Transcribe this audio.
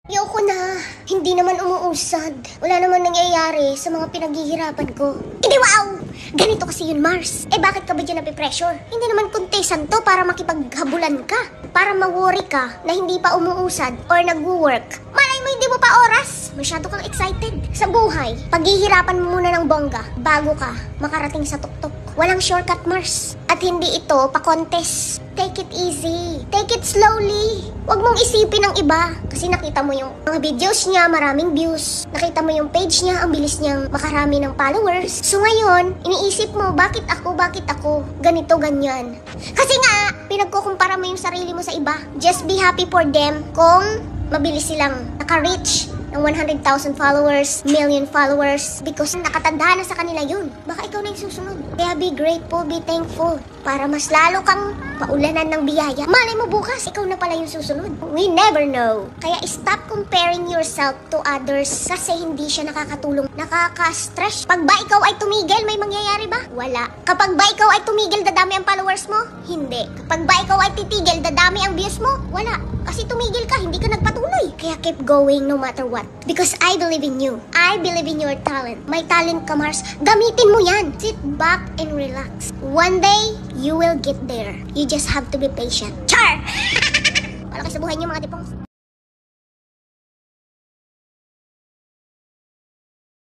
Ayoko na. Hindi naman umuusad. Wala naman nangyayari sa mga pinaghihirapan ko. Hindi, wow! Ganito kasi yun, Mars. Bakit ka ba dyan napipressure? Hindi naman kontesan to para makipaghabulan ka. Para ma-worry ka na hindi pa umuusad or nag-work. Malay mo, hindi mo pa oras. Masyado kang excited. Sa buhay, paghihirapan mo muna ng bongga bago ka makarating sa tuktok. Walang shortcut, Mars. At hindi ito pa-contest. Take it easy. Take it slowly. Huwag mong isipin ang iba. Kasi nakita mo yung mga videos niya, maraming views. Nakita mo yung page niya, ang bilis niyang makarami ng followers. So ngayon, iniisip mo, bakit ako? Ganito, ganyan. Kasi nga, pinagkukumpara mo yung sarili mo sa iba. Just be happy for them kung mabilis silang naka-reach ng 100,000 followers, million followers, because nakatanda na sa kanila yun. Baka ikaw na yung susunod. Kaya be grateful, be thankful, para mas lalo kang paulanan ng biyaya. Malay mo bukas, ikaw na pala yung susunod. We never know. Kaya stop comparing yourself to others kasi hindi siya nakakatulong. Nakaka-stress. Pag ba ikaw ay tumigil, may mangyayari ba? Wala. Kapag ba ikaw ay tumigil, dadami ang followers mo? Hindi. Kapag ba ikaw ay titigil, dadami ang views mo? Wala. Kasi tumigil ka, hindi ka nagpatuloy. Kaya keep going no matter what. Because I believe in you. I believe in your talent. May talent ka, Mars. Gamitin mo yan. Sit back and relax. One day, you will get there. You just have to be patient. Char! Malaki sa buhay niyo, mga tipong.